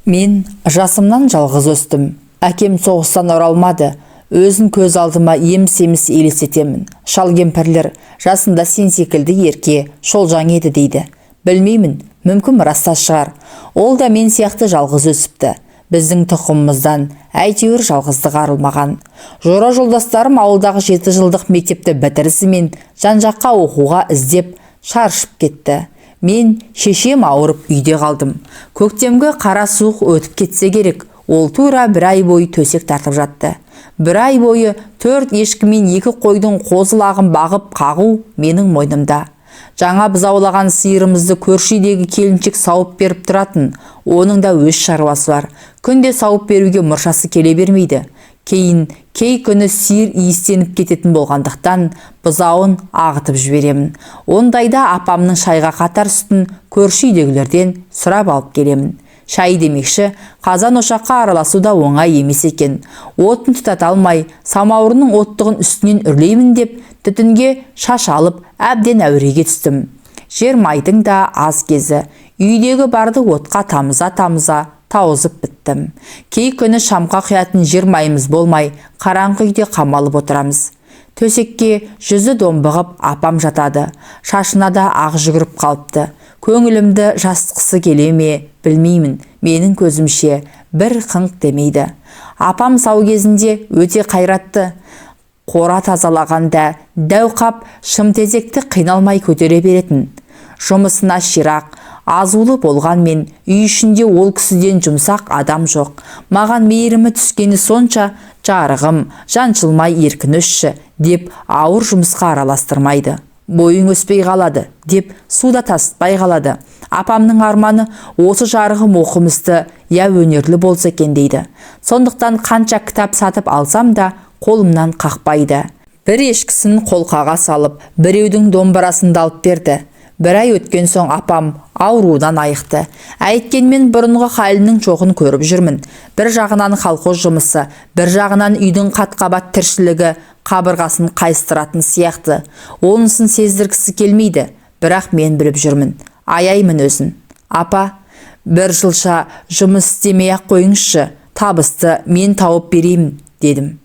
Мен жасымнан жалғыз өстім. Әкем соғыстан оралмады. Өзін көз алдыма еміс-еміс елестетемін. Шал кемпірлер жасында сен секілді ерке, шолжаң еді дейді. Білмеймін, мүмкін растас шығар. Ол да мен сияқты жалғыз өсіпті. Біздің тұқымымыздан әйтеуір жалғыздық арылмаған. Жора жолдастарым ауылдағы 7 жылдық мектепті бітірісімен жан-жаққа оқуға іздеп шаршып кетті. Мен шешем ауырып үйде қалдым. Көктемгі қара суық өтіп кетсе керек. Ол тура 1 ай бойы төсек тартып жатты. 1 ай бойы 4 ешкі мен 2 қойдың қозы-лағын бағып қағу менің мойнымда. Жаңа біз аулаған сиырымызды көрші-үйдегі келіншек сауып беріп тұратын. Оның да өз шаруасы бар. Күнде сауып беруге мұршасы келе бермейді. Кейін кей күні сиыр иістеніп кететін болғандықтан бұзауын ағытып жіберемін. Ондайда апамның шайға қатар сүтін көрші үйдегілерден сұрап алып келемін. Шай демекші, қазан ошаққа араласу да оңай емес екен. Отын тұтата алмай, самаурынның оттығын үстінен үрлеймін деп, түтінге шаш алып, әбден әуреге түстім. Жер майдың да аз кезі. Үйдегі барды отқа тамыза тауызып біттім. Кей күні шамға құятын жер майымыз болмай, қараңғы үйде қамалып отырамыз. Төсекке жүзі домбығып апам жатады. Шашына да ақ жүгіріп қалыпты. Көңілімді жастықсы келе ме, білмеймін. Менің көзімше бір қыңқ демейді. Апам сау кезінде өте қайратты. Қора тазалағанда дәуқап шымтезекті қиналмай көтере беретін. Жұмысына ширақ, азулы болғанмен үй ішінде ол кісіден жұмсақ адам жоқ. Маған мейірімі түскені сонша, жарығым, жаншылмай еркінішші деп ауыр жұмысқа араластырмайды. Бойың өспей қалады деп суда тасытпай қалады. Апамның арманы осы жарығым оқымысты, я өнерлі болса екен дейді. Сондықтан қанша кітап сатып алсам да қолымнан қақпайды. Бір ешкісін қолқаға салып, біреудің домбырасын алып берді. 1 ай өткен соң апам аурудан айықты. Әйткенмен бұрынғы халінің жоғын көріп жүрмін. Bir жағынан колхоз жұмысы, бір жағынан үйдің қат-қабат тіршілігі қабырғасын қайыстыратын сияқты. Онысын сездіргісі келмейді, бірақ мен біліп жүрмін. Аяймын өзін. Апа, 1 жылша жұмыс істемей-ақ қойыңызшы, табысты мен тауып береймін, дедім.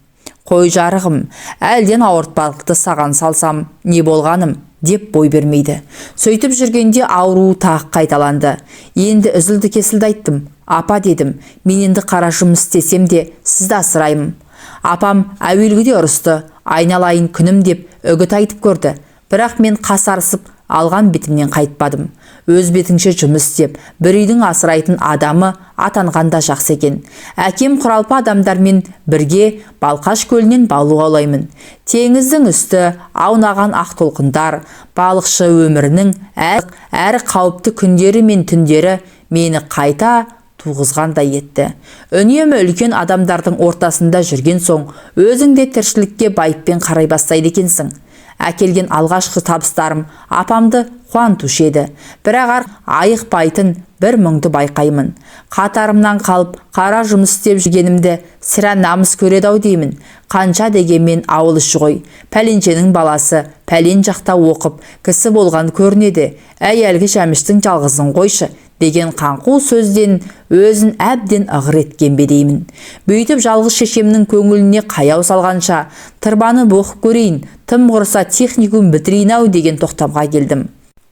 Қой жарығым, әлден ауыртпалықты саған салсам, не болғаным? Деп бой бермейді. Сөйтіп жүргенде ауру тағы қайталанды. Енді үзілді кесілді айттым. Апа дедім, мен енді қара жұмыс істесем де сізді асыраймын. Апам әуелгіде ұрысты, айналайын күнім деп үгіт айтып көрді. Бірақ мен қасарысып алған бетімнен қайтпадым. Өз бетіңше жұмыс істеп, бір үйдің асырайтын адамы атанғанда жақсы екен. Әкем құралпы адамдармен бірге Балқаш көлінен балық аулаймын. Теңіздің үсті аунаған ақ толқындар, балықшы өмірінің әрі қауіпті күндері мен түндері мені қайта туғызғандай етті. Үнемі үлкен адамдардың ортасында жүрген соң, өзің де тіршілікке байыппен қарай бастайды екенсің. Әкелген алғашқы табыстарым апамды қуантушы еді. Бірақ айықпайтын бір мұңды байқаймын. Қатарымнан қалып, қара жұмыс істеп жүргенімді сірә намыс көреді-ау деймін. Қанша дегенмен ауыл іші ғой. Пәленшенің баласы пәлен жақта оқып, кісі болған көрінеді. Әй әлгі жәміштің жалғызын қойшы деген қаңқу сөзден өзін әбден ығыр еткен бе деймін. Бүйтіп жалғыз шешемнің көңіліне қаяу салғанша, тырбаны оқып көрейін, тым құрыса техникум бітірейін-ау деген тоқтамға келдім.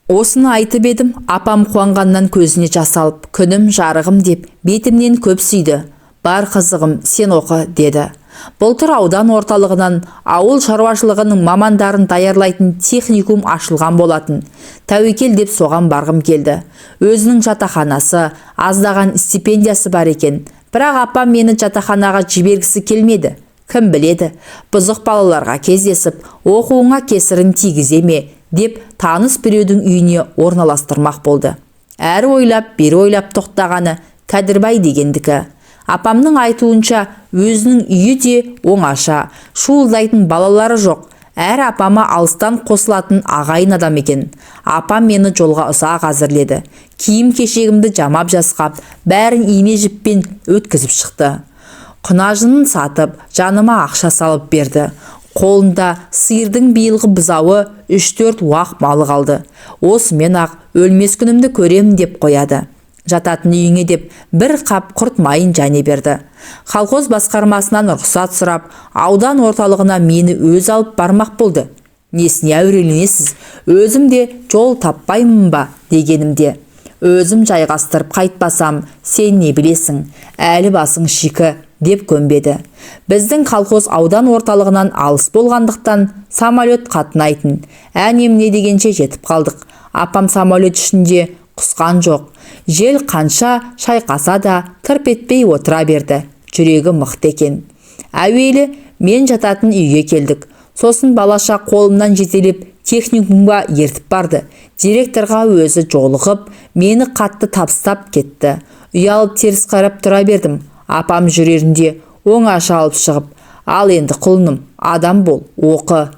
Осыны айтып едім, апам қуанғаннан көзіне жас алып, күнім жарығым деп бетімнен көп сүйді. Бар қызығым, сен оқы, деді. Былтыр аудан орталығынан ауыл шаруашылығының мамандарын даярлайтын техникум ашылған болатын. Тәуекел деп соған барғым келді. Өзінің жатақханасы, аздаған стипендиясы бар екен. Бірақ апам мені жатақханаға жібергісі келмеді. Кім біледі, бұзық балаларға кездесіп, оқуыңа кесірін тигізе ме деп таныс біреудің үйіне орналастырмақ болды. Әрі ойлап, бері ойлап тоқтағаны Кәдірбай дегендікі. Апамның айтуынша өзінің үйі де оңаша, шуылдайтын балалары жоқ. Әрі апама алыстан қосылатын ағайын адам екен. Апам мені жолға ұзақ әзірледі. Киім кешегімді жамап жасқап, бәрін ине жіппен өткізіп шықты. Құнажынын сатып, жаныма ақша салып берді. Қолында сиырдың биылғы бұзауы 3-4 уақ малы қалды. Осымен ақ өлмес күнімді көрем деп қояды. жататын үйіңе деп бір қап құрт майын және берді. Колхоз басқармасынан рұқсат сұрап, аудан орталығына мені өз алып бармақ болды. Несіне әуреленесіз, өзім де жол таппаймын ба дегенімде. Өзім жайғастырып қайтпасам, сен не білесің, әлі басың шикі деп көнбеді. Біздің колхоз аудан орталығынан алыс болғандықтан самолет қатынайтын. Әнем не дегенше жетіп қалдық. Апам самолет ішінде құсқан жоқ. Жел қанша шайқаса да тырп етпей отыра берді. Жүрегі мықты екен. Әуелі мен жататын үйге келдік. Сосын балаша қолымнан жетелеп техникумға ертіп барды. Директорға өзі жолығып, мені қатты тапстап кетті. Ұялып теріс қарап тұра бердім. Апам жүрерінде оңаша алып шығып, ал енді құлыным, адам бол, оқы.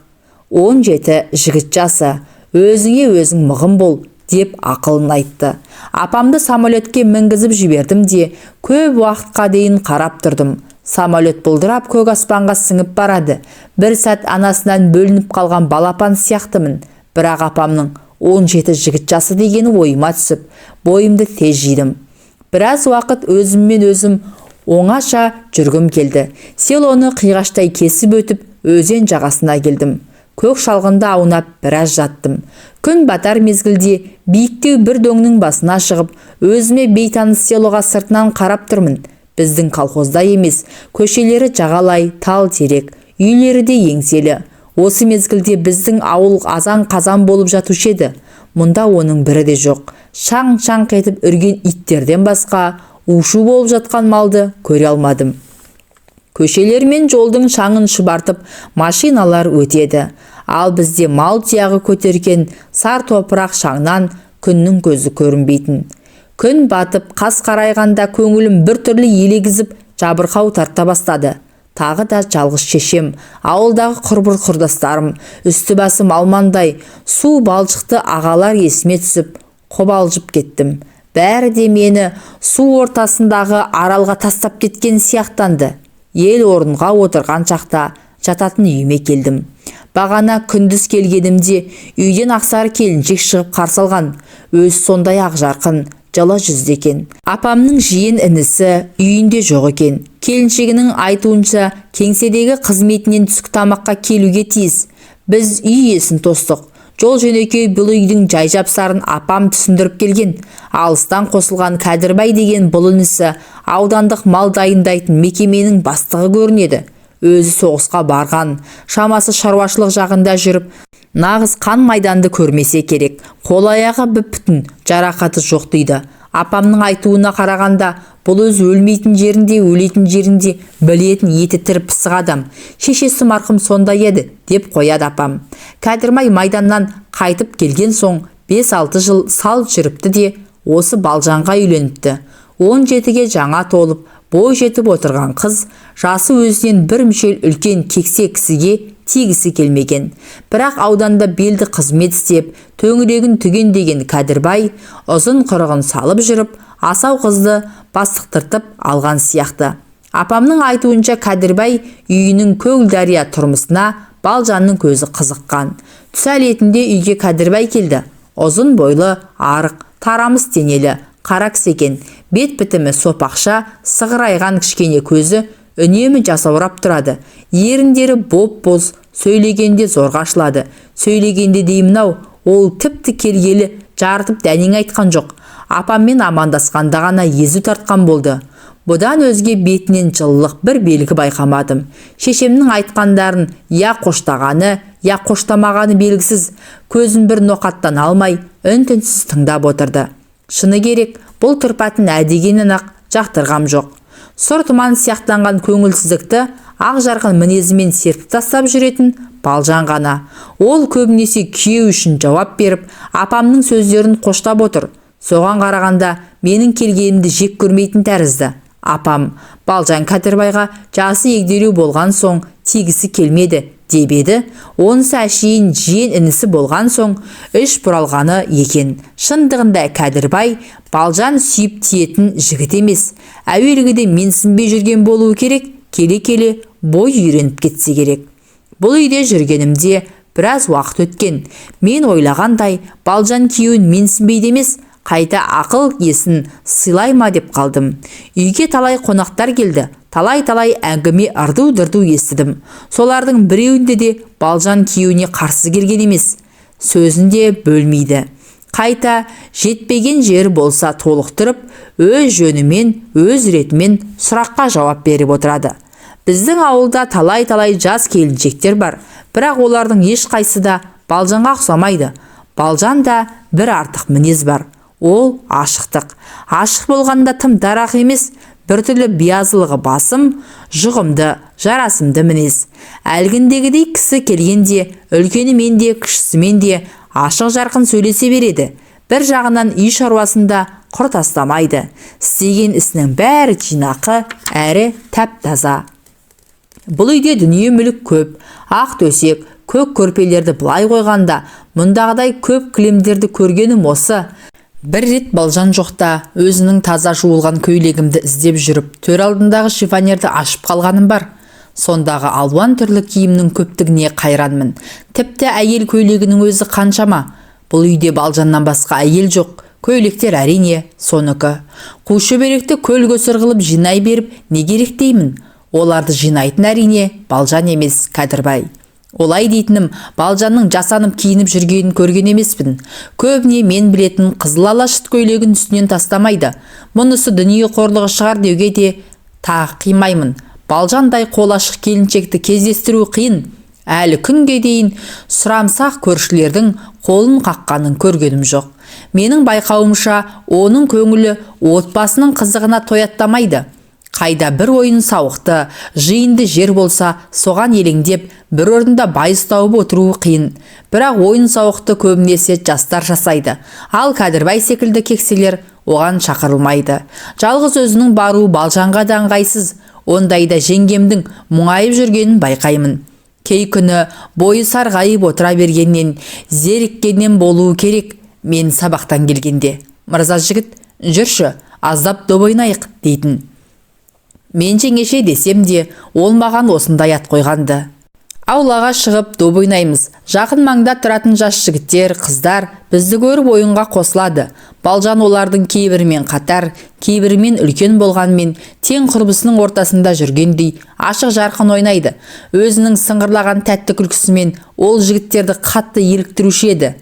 17 жігіт жасы, өзіңе өзің мығым бол, деп ақылын айтты. Апамды самолетке мінгізіп жібердім де, көп уақытқа дейін қарап тұрдым. Самолет бұлдырап көк аспанға сіңіп барады. Бір сәт анасынан бөлініп қалған балапан сияқтымын. Бірақ апамның 17 жігіт жасы дегені ойыма түсіп, бойымды тез жидым. Біраз уақыт өзіммен өзім оңаша жүргім келді. Селоны қиғаштай кесіп өтіп, өзен жағасына келдім. Көк шалғында аунап біраз жаттым. Күн батар мезгілде биіктеу бір дөңнің басына шығып, өзіме бейтаныс селоға сыртынан қарап тұрмын. Біздің колхозда емес, көшелері жағалай, тал терек, үйлері де еңселі. Осы мезгілде біздің ауыл азан қазан болып жатушы еді. Мұнда оның бірі де жоқ. Шаң-шаң етіп үрген иттерден басқа ушу болып жатқан малды көре алмадым. Көшелер мен жолдың шаңын шұбартып машиналар өтеді. Ал бізде мал тұяғы көтерген сар топырақ шаңнан күннің көзі көрінбейтін. Күн батып, қас қарайғанда көңілім бір түрлі елегізіп, жабырқау тарта бастады. Тағы да жалғыз шешем, ауылдағы құрбыр-құрдастарым, үсті басым алмандай, су балшықты ағалар есіме түсіп, қобалжып кеттім. Бәрі де мені су ортасындағы аралға тастап кеткен сияқтанды. Ел орынға отырған шақта жататын үйіме келдім. Бағана күндіз келгенімде үйден ақсары келіншек шығып қарсы алған. Өз сондай ақ жарқын, жылы жүзді екен. Апамның жиен інісі үйінде жоқ екен. Келіншегінің айтуынша кеңседегі қызметінен түскі тамаққа келуге тиіс. Біз үй иесін тостық. Жол жөнекей бұл үйдің жай-жапсарын апам түсіндіріп келген. Алыстан қосылған Кәдірбай деген бұл інісі аудандық мал дайындайтын мекеменің бастығы көрінеді. Өзі соғысқа барған, шамасы шаруашылық жағында жүріп, нағыз қан майданды көрмесе керек. Қол-аяғы бүп-бүтін, жарақаты жоқ дейді. Апамның айтуына қарағанда, бұл өз өлмейтін жерінде, өлейтін жерінде білетін еті тірі пысық адам. Шешесі марқұм сондай еді, деп қояды апам. Кәдірбай майданнан қайтып келген соң 5-6 жыл сал жүріпті де, осы Балжанға үйленіпті. 17-ге жаңа толып, бой жетіп отырған қыз, жасы өзінен бір мүшел үлкен кексе кісіге тигісі келмеген. Бірақ ауданда белді қызмет істеп, төңірегін түген деген Кәдірбай ұзын құрығын салып жүріп, асау қызды бастықтыртып алған сияқты. Апамның айтуынша Кәдірбай үйінің Көгілдария тұрмысына Балжанның көзі қызыққан. Түс әлетінде үйге Кәдірбай келді. Ұзын бойлы, арық, тарамыс денелі, қара кісі екен. Бет бітімі сопақша, сығырайған кішкене көзі үнемі жасаурап тұрады. Еріндері боп-боз, сөйлегенде зорға ашылады. Сөйлегенде деймін-ау, ол тіпті келгелі жарытып дәнең айтқан жоқ. Апаммен амандасқанда ғана езу тартқан болды. Бұдан өзге бетінен жылылық бір белгі байқамадым. Шешемнің айтқандарын я қоштағаны, я қоштамағаны белгісіз, көзін бір ноқаттан алмай, үн-түнсіз тыңдап отырды. Шыны керек, бұл тұрпатын әдегенін ақ жақтырғам жоқ. Сұр тұман сияқтанған көңілсіздікті ақ жарқын мінезімен серпіп тастап жүретін Балжан ғана. Ол көбінесе күйеу үшін жауап беріп, апамның сөздерін қоштап отыр. Соған қарағанда менің келгенімді жек көрмейтін тәрізді. Апам Балжан Кәдірбайға жасы егделеу болған соң тигісі келмеді деп еді. Онысы әшейін жиен інісі болған соң іш бұралғаны екен. Шындығында Кәдірбай Балжан сүйіп тиетін жігіт емес. Әуелгіде менсінбей жүрген болуы керек, келе-келе бой үйреніп кетсе керек. Бұл үйде жүргенімде біраз уақыт өткен. Мен ойлағандай Балжан күйеуін менсінбейді емес, қайта ақыл есін сыйлай ма деп қалдым. Үйге талай қонақтар келді. Талай әңгіме ырду-дырду естідім. Солардың біреуінде де Балжан күйеуіне қарсы келген емес. Сөзінде бөлмейді. Қайта жетпеген жері болса толықтырып, өз жөнімен, өз ретімен сұраққа жауап беріп отырады. Біздің ауылда талай жас келіншектер бар, бірақ олардың ешқайсы да Балжанға ұқсамайды. Балжанда бір артық мінез бар. Ол ашықтық. Ашық болғанда тым дарақ емес, біртүрлі биязылығы басым, жұғымды, жарасымды мінез. Әлгіндегідей кісі келгенде, үлкенімен де, кішісімен де ашық жарқын сөйлесе береді. Бір жағынан үй шаруасында құр тастамайды. Істеген ісінің бәрі жинақы, әрі тәп-таза. Бұл үйде дүние мүлік көп, ақ төсек, көк көрпелерді былай қойғанда, мұндағыдай көп кілемдерді көргенім осы. Бір рет Балжан жоқта өзінің таза жуылған көйлегімді іздеп жүріп, төр алдындағы шифонерді ашып қалғаным бар. Сондағы алуан түрлі киімнің көптігіне қайранмын. Тіпті әйел көйлегінің өзі қаншама. Бұл үйде Балжаннан басқа әйел жоқ. Көйлектер әрине соныкі. Қу шөберекті көл-көсір қылып жинай беріп не керек деймін. Оларды жинайтын әрине Балжан емес, Кәдірбай. Олай дейтінім, Балжанның жасанып киініп жүргенін көрген емеспін. Көбіне мен білетін қызыл алашыт көйлегін үстінен тастамайды. Мұнысы дүние қорлығы шығар деуге де тағы қимаймын. Балжандай қол ашық келіншекті кездестіру қиын. Әлі күнге дейін сұрамсақ көршілердің қолын қаққанын көргенім жоқ. Менің байқауымша, оның көңілі отбасының қызығына тояттамайды. Қайда бір ойын сауықты, жиынды жер болса, соған елеңдеп, бір орында байыз тауып отыруы қиын. Бірақ ойын сауықты көбінесе жастар жасайды. Ал Кәдірбай секілді кекселер оған шақырылмайды. Жалғыз өзінің баруы Балжанға да ыңғайсыз. Ондайда жеңгемдің мұңайып жүргенін байқаймын. Кей күні бойы сарғайып отыра бергеннен, зеріккеннен болуы керек. Мен сабақтан келгенде, мырза жігіт, жүрші, аздап доп ойнайық дейтін. Мен жеңеше десем де, ол маған осындай ат қойғанды. Аулаға шығып доп ойнаймыз. Жақын маңда тұратын жас жігіттер, қыздар бізді көріп ойынға қосылады. Балжан олардың кейбірімен қатар, кейбірімен үлкен болғанмен, тең құрбысының ортасында жүргендей ашық жарқын ойнайды. Өзінің сыңғырлаған тәтті күлкісімен ол жігіттерді қатты еліктіруші еді.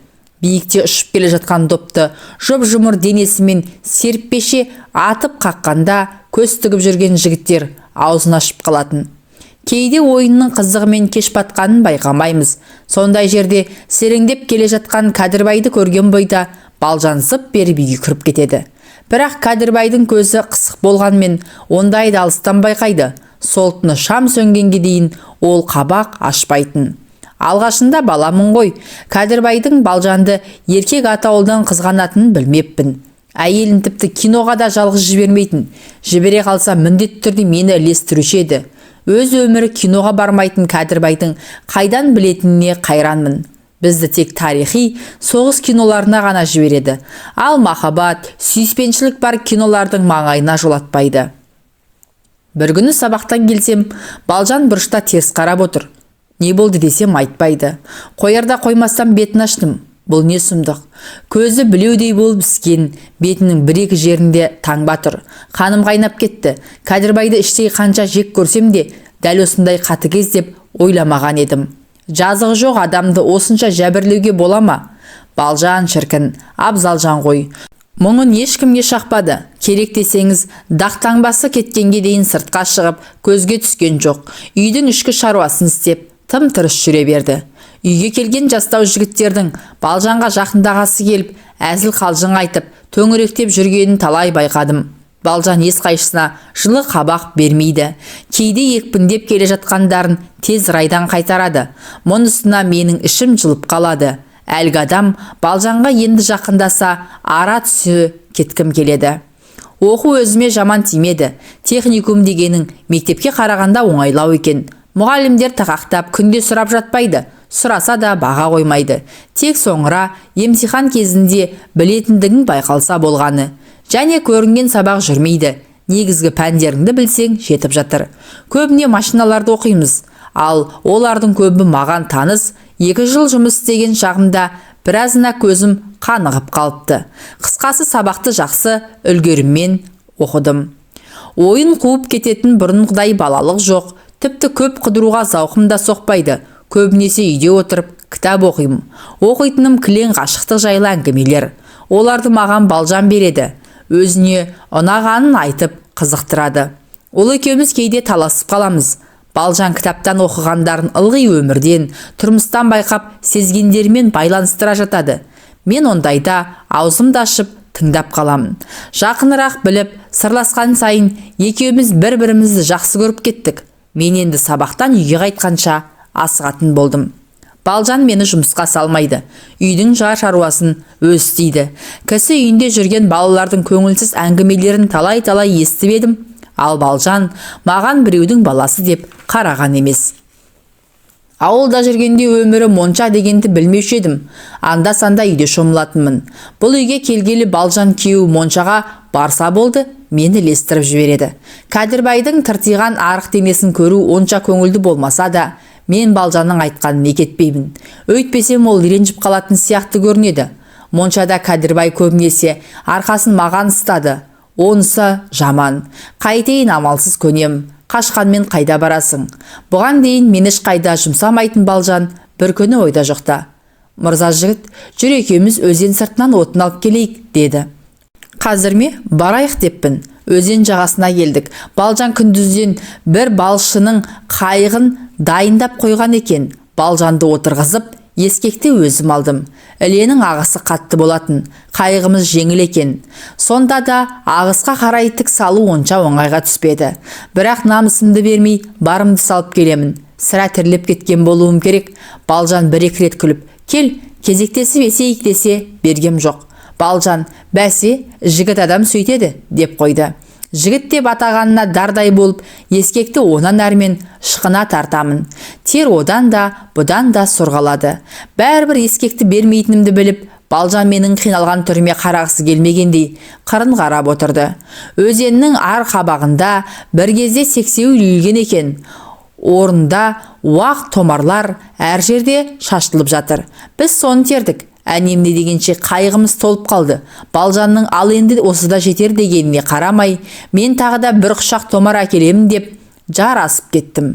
Биікте ұшып келе жатқан допты жұп-жұмыр денесімен серіппеше атып қаққанда көз тігіп жүрген жігіттер аузын ашып қалатын. Кейде ойынның қызығымен кеш батқанын байқамаймыз. Сондай жерде сереңдеп келе жатқан Кәдірбайды көрген бойда Балжан зып беріп үйге кіріп кетеді. Бірақ Кәдірбайдың көзі қысық болғанмен ондайды алыстан байқайды. Сол түні шам сөнгенге дейін ол қабақ ашпайтын. Алғашында баламын ғой, Кәдірбайдың Балжанды еркек атаулдан қызғанатынын білмеппін. Әйелін тіпті киноға да жалғыз жібермейтін. Жібере қалса міндетті түрде мені ілестіруші еді. Өз өмірі киноға бармайтын Кәдірбайдың қайдан білетініне қайранмын. Бізді тек тарихи, соғыс киноларына ғана жібереді. Ал махаббат, сүйіспеншілік бар кинолардың маңайына жолатпайды. Бір күні сабақтан келсем, Балжан бұрышта теріс қарап отыр. Не болды десем айтпайды. Қоярда қоймастан бетін аштым. Бұл не сұмдық. Көзі білеудей болып іскен, бетінің бір-екі жерінде таңба тұр. Қаным қайнап кетті. Кәдірбайды іштей қанша жек көрсем де, дәл осындай қатыгез деп ойламаған едім. Жазығы жоқ адамды осынша жәбірлеуге бола ма? Балжан шіркін, абзалжан ғой. Мұңын ешкімге шақпады. Керек десеңіз, дақтаңбасы кеткенге дейін сыртқа шығып, көзге түскен жоқ. Үйдің ішкі шаруасын істеп, тым-тырыс жүре берді. Үйге келген жастау жігіттердің Балжанға жақындағасы келіп, әзіл қалжың айтып, төңіректеп жүргенін талай байқадым. Балжан ешқайсысына жылы қабақ бермейді. Кейде екпіндеп келе жатқандарын тез райдан қайтарады. Мұнысына менің ішім жылып қалады. Әлгі адам Балжанға енді жақындаса, ара түсі кеткім келеді. Оқу өзіме жаман тимеді. Техникум дегенің мектепке қарағанда оңайлау екен. Мұғалімдер тақақтап күнде сұрап жатпайды. Сұраса да баға қоймайды. Тек соңыра емтихан кезінде білетіндігің байқалса болғаны. Және көрінген сабақ жүрмейді. Негізгі пәндеріңді білсең жетіп жатыр. Көбіне машиналарды оқимыз. Ал олардың көбі маған таныс. 2 жыл жұмыс істеген шағымда біразына көзім қанығып қалыпты. Қысқасы сабақты жақсы үлгеріммен оқыдым. Ойын қуып кететін бұрынғыдай балалық жоқ, тіпті көп қыдыруға зауқым да соқпайды. Көбінесе үйде отырып кітап оқимын. Оқитыным кілең ғашықтық жайлы әңгімелер. Оларды маған Балжан береді. Өзіне ұнағанын айтып қызықтырады. Ол екеуміз кейде таласып қаламыз. Балжан кітаптан оқығандарын ылғи өмірден, тұрмыстан байқап, сезгендерімен байланыстыра жатады. Мен ондайда аузымды ашып тыңдап қаламын. Жақынырақ біліп, сырласқан сайын екеуміз бір-бірімізді жақсы көріп кеттік. Мен енді сабақтан үйге қайтқанша асығатын болдым. Балжан мені жұмысқа салмайды. Үйдің жар шаруасын өз істейді. Кісі үйінде жүрген балалардың көңілсіз әңгімелерін талай-талай естіп едім. Ал Балжан маған біреудің баласы деп қараған емес. Ауылда жүргенде өмірі монша дегенді білмеуші едім. Анда-санда үйде шомылатынмын. Бұл үйге келгелі Балжан күйеуі моншаға барса болды, мені ілестіріп жібереді. Кәдірбайдың тыртиған арық денесін көру онша көңілді болмаса да, мен Балжанның айтқанын екетпеймін. Өйтпесем ол ренжіп қалатын сияқты көрінеді. Моншада Кәдірбай көбінесе арқасын маған ұстады. Онысы жаман. Қайтейін, амалсыз көнем. Қашқанмен қайда барасың? Бұған дейін мені ешқайда жұмсамайтын Балжан бір күні ойда жоқта. Мырза жігіт, жүр екеуміз өзен сыртынан отын алып келейік, деді. Қазір ме? Барайық деппін. Өзен жағасына келдік. Балжан күндізден бір балшының қайығын дайындап қойған екен. Балжанды отырғызып, ескекті өзім алдым. Іленің ағысы қатты болатын. Қайығымыз жеңіл екен. Сонда да ағысқа қарай тік салу онша оңайға түспеді. Бірақ намысымды бермей барымды салып келемін. Сірә тіріліп кеткен болуым керек. Балжан бір-екі рет күліп, кел, кезектесіп есейік десе бергем жоқ. Балжан, бәсе, жігіт адам сөйтеді, деп қойды. Жігіт деп атағанына дардай болып, ескекті онан әрмен шықына тартамын. Тер одан да, бұдан да сорғалады. Бәрібір ескекті бермейтінімді біліп, Балжан менің қиналған түріме қарағысы келмегендей қырын қарап отырды. Өзеннің ар қабағында бір кезде сексеу үйілген екен. Орында уақ томарлар әр жерде шашылып жатыр. Біз соны тердік. Әнемне дегенше қайғымыз толып қалды. Балжанның ал енді осыда жетер дегеніне қарамай, мен тағы да бір құшақ томар әкелемін деп жар асып кеттім.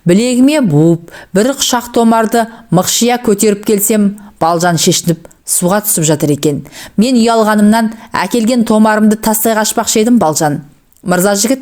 Білегіме буып, бір құшақ томарды мықшия көтеріп келсем, Балжан шешініп суға түсіп жатыр екен. Мен ұялғанымнан әкелген томарымды тастай қашпақшы едім. Балжан, мырза жігіт,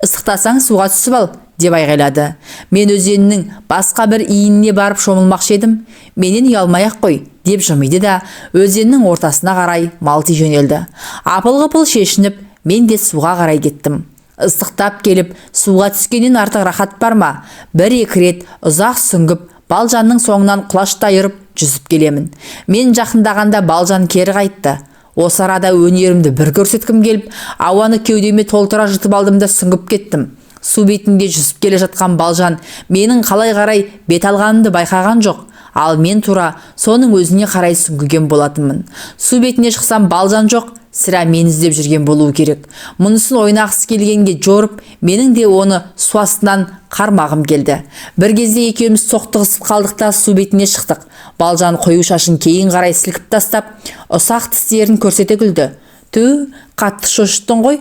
ыстықтасаң суға түсіп ал, деп айғайлады. Мен өзеннің басқа бір иініне барып шомылмақшы едім. Менен ұялмай-ақ қой, деп жымиды да өзеннің ортасына қарай малти жөнелді. Апыл-ғыпыл шешініп, мен де суға қарай кеттім. Ыстықтап келіп, суға түскеннен артық рахат бар ма? Бір-екі рет ұзақ сүңгіп, Балжанның соңынан құлаштай ұрып жүзіп келемін. Мен жақындағанда Балжан кері қайтты. Осы арада өнерімді бір көрсеткім келіп, ауаны кеудеме толтыра жұтып алдым да сүңгіп кеттім. Су бетінде жүзіп келе жатқан Балжан менің қалай қарай бет алғанымды байқаған жоқ. Ал мен тура соның өзіне қарай сүңгіген болатынмын. Су бетіне шықсам Балжан жоқ, сірә мен іздеп жүрген болуы керек. Мұнысын ойнағысы келгенге жорып, менің де оны су астынан қармағым келді. Бір кезде екеуміз соқтығысып қалдық та су бетіне шықтық. Балжан қою шашын кейін қарай сілкіп тастап, ұсақ тістерін көрсете күлді. Тү, қатты шошыттың ғой.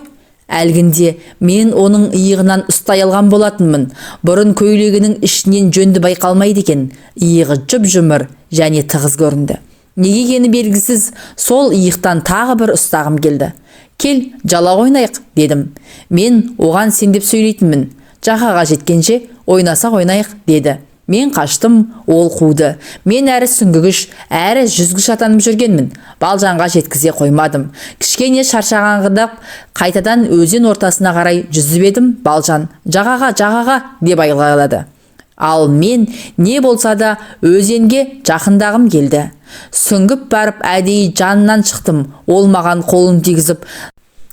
Әлгінде мен оның иығынан ұстай алған болатынмын. Бұрын көйлегінің ішінен жөнді байқалмайды екен. Иығы жұп-жұмыр және тығыз көрінді. Неге екені белгісіз, сол иықтан тағы бір ұстағым келді. Кел, жала ойнайық, дедім. Мен оған сен деп сөйлейтінмін. Жағаға жеткенше ойнасақ ойнайық, деді. Мен қаштым, ол қуды. Мен әрі сүңгігіш, әрі жүзгіш атанып жүргенмін. Балжанға жеткізе қоймадым. Кішкене шаршағанғыдап, қайтадан өзен ортасына қарай жүзіп едім. Балжан, жағаға, деп айғайлады. Ал мен не болса да өзенге жақындағым келді. Сүңгіп барып әдейі жанынан шықтым. Ол маған қолын тигізіп,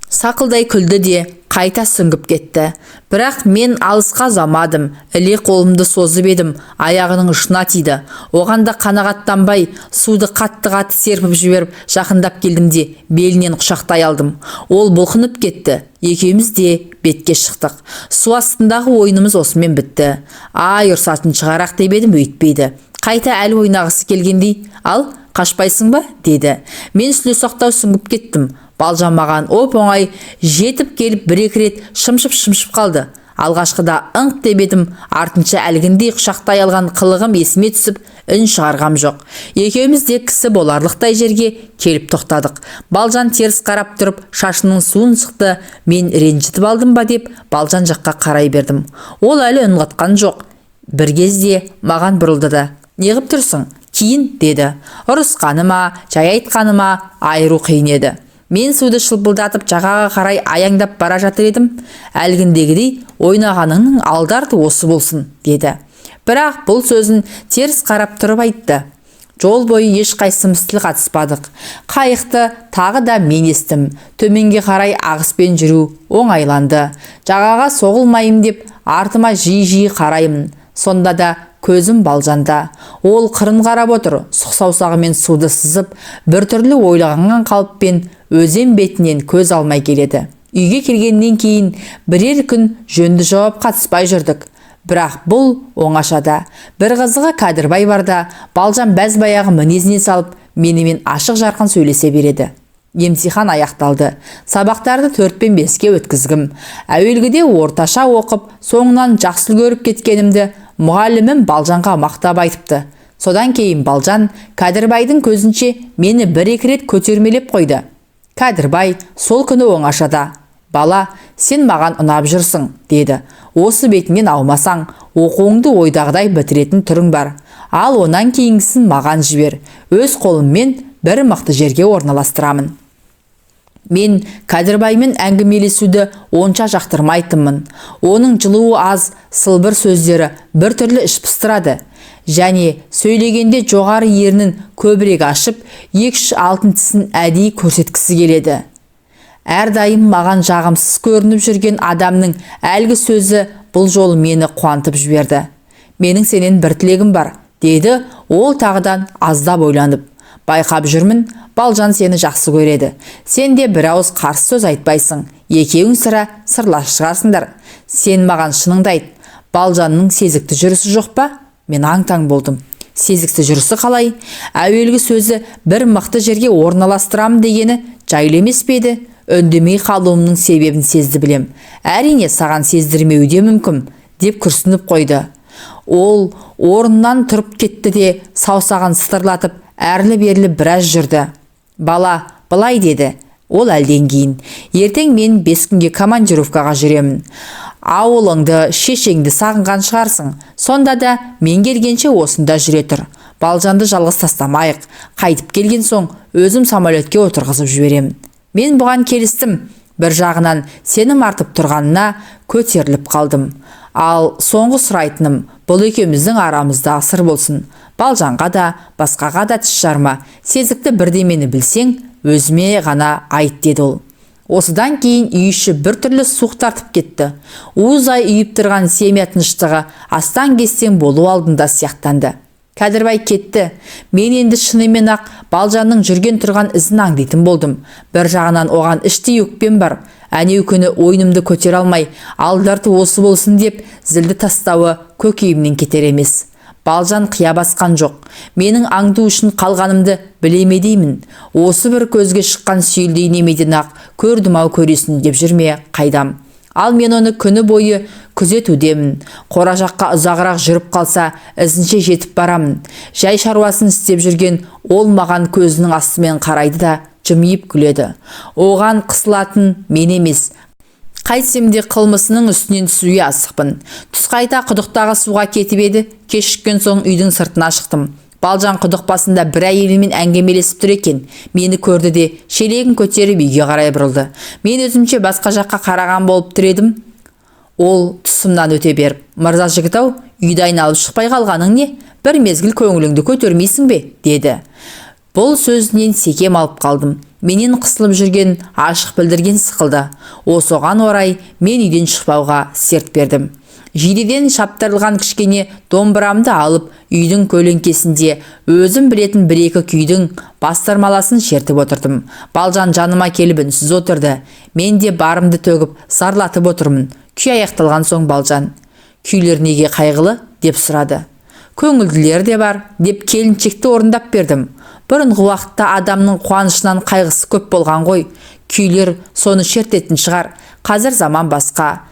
сақылдай күлді де қайта сүңгіп кетті. Бірақ мен алысқа замадым. Іле қолымды созып едім, аяғының ұшына тиді. Оғанда қанағаттанбай, суды қатты-қатты серпіп жіберіп, жақындап келдім де белінен құшақтай алдым. Ол бұлқынып кетті. Екеуміз де бетке шықтық. Су астындағы ойынымыз осымен бітті. Ай, ұрсатын шығарақ деп едім, өйтпейді. Қайта әлі ойнағысы келгендей, ал қашпайсың ба, деді. Мен сүлесоқтау сүңгіп кеттім. Балжан маған оп-оңай жетіп келіп бір-екі рет шымшып қалды. Алғашқыда ыңқ деп едім, артынша әлгіндей құшақтай алған қылығым есіме түсіп, үн шығарғам жоқ. Екеуміз де кісі боларлықтай жерге келіп тоқтадық. Балжан теріс қарап тұрып, шашының суын сықты. Мен ренжітіп алдым ба деп, Балжан жаққа қарай бердім. Ол әлі үн қатқан жоқ. Бір кезде маған бұрылды да: «Неғып тұрсың? Кейін», деді. Ұрысқаны ма, жай айтқаны ма, айыру қиын еді. Мен суды шылпылдатып жағаға қарай аяңдап бара жатыр едім. Әлгіндегідей ойнағаныңның алды-арты осы болсын, деді. Бірақ бұл сөзін теріс қарап тұрып айтты. Жол бойы ешқайсымыз тіл қатыспадық. Қайықты тағы да мен естім. Төменге қарай ағыспен жүру оңайланды. Жағаға соғылмайым деп артыма жиі қараймын. Сонда да көзім Балжанда. Ол қырын қарап отыр, сұқ саусағымен суды сызып, біртүрлі ойлаған қалыппен өзен бетінен көз алмай келеді. Үйге келгеннен кейін бірер күн жөнді жауап қатыспай жүрдік. Бірақ бұл оңашада. Бір қызығы Кәдірбай барда, Балжан бәз-баяғы мінезіне салып, менімен ашық жарқын сөйлесе береді. Емтихан аяқталды. Сабақтарды 4-5-ке өткізгім. Әуелгіде орташа оқып, соңынан жақсы көріп кеткенімді мұғалімім Балжанға мақтап айтыпты. Содан кейін Балжан Кәдірбайдың көзінше мені бір-екі рет көтермелеп қойды. Кәдірбай сол күні оңашада: «Бала, сен маған ұнап жүрсің», деді. «Осы бетінен аумасаң, оқуыңды ойдағыдай бітіретін түрің бар. Ал онан кейінгісін маған жібер. Өз қолыммен бір мықты жерге орналастырамын». Мен Кәдірбаймен әңгімелесуді онша жақтырмайтынмын. Оның жылуы аз, сылбыр сөздері бір түрлі іш пыстырады. Және сөйлегенде жоғары ернін көбірек ашып, екі-үш алтын тісін әдейі көрсеткісі келеді. Әрдайым маған жағымсыз көрініп жүрген адамның әлгі сөзі бұл жолы мені қуантып жіберді. «Менің сенен бір тілегім бар», деді ол тағыдан аздап ойланып. «Байқап жүрмін, Балжан сені жақсы көреді. Сен де бір ауыз қарсы сөз айтпайсың. Екеуің сірә сырлас шығарсыңдар. Сен маған шыныңды айт. Балжанның сезікті жүрісі жоқ па?» Мен аң-таң болдым. Сезікті жүрісі қалай? Әуелгі сөзі бір мықты жерге орналастырамын дегені жайлы емес пе еді? Үндемей қалуымның себебін сезді білем. Әрине саған сездірмеуі де мүмкін, деп күрсініп қойды. Ол орнынан тұрып кетті де саусағын сытырлатып әрлі-берлі біраз жүрді. «Бала, былай», деді. Ол әлден кейін: «Ертең мен 5 күнге командировкаға жүремін. Ауылыңды, шешеңді сағынған шығарсың. Сонда да мен келгенше осында жүре тұр. Балжанды жалғыз тастамайық. Қайтып келген соң өзім самолетке отырғызып жіберемін». Мен бұған келістім. Бір жағынан сенім артып тұрғанына көтеріліп қалдым. Ал соңғы сұрайтыным, бұл екеуміздің арамызда сыр болсын. Балжанға да, басқаға да тіс жарма. Сезікті бірдемені білсең, өзіме ғана айт, деді ол. Осыдан кейін үй іші бір түрлі суық тартып кетті. Уызай үйіп тұрған семья тыныштығы астан-кестен болу алдында сияқтанды. Кәдірбай кетті. Мен енді шынымен ақ Балжанның жүрген тұрған ізін аңдитын болдым. Бір жағынан оған іштей өкпем бар. Әнеу күні ойнымды көтер алмай, алды-арты осы болсын деп зілді тастауы көкейімнен кетер емес. Балжан қия басқан жоқ. Менің аңду үшін қалғанымды білеме деймін. Осы бір көзге шыққан сүйілдей немеден ақ көрдім-ау көресін деп жүрме қайдам. Ал мен оны күні бойы күзетудемін. Қора жаққа ұзағырақ жүріп қалса, ізінше жетіп барамын. Жай шаруасын істеп жүрген ол маған көзінің астымен қарайды да жымиып күледі. Оған қысылатын мен емес. Қайтсем де қылмысының үстінен түсуге асықпын. Түс қайта құдықтағы суға кетіп еді, кешіккен соң үйдің сыртына шықтым. Балжан құдық басында бір әйелмен әңгімелесіп тұр екен. Мені көрді де шелегін көтеріп үйге қарай бұрылды. Мен өзімше басқа жаққа қараған болып тұр едім. Ол тұсымнан өте беріп: «Мырза жігіт-ау, үйді айналып шықпай қалғаның не? Бір мезгіл көңіліңді көтермейсің бе?» деді. Бұл сөзінен секем алып қалдым. Менен қысылып жүрген, ашық білдірген сықылды. Осыған орай мен үйден шықпауға серт бердім. Жидеден шаптырылған кішкене домбырамды алып, үйдің көлеңкесінде өзім білетін бір-екі күйдің бастырмаласын шертіп отырдым. Балжан жаныма келіп үнсіз отырды. Мен де барымды төгіп сарлатып отырмын. Күй аяқталған соң Балжан: «Күйлер неге қайғылы?» деп сұрады. «Көңілділер де бар», деп келіншекті орындап бердім. Бұрынғы уақытта адамның қуанышынан қайғысы көп болған ғой. Күйлер соны шертетін шығар. Қазір заман басқа.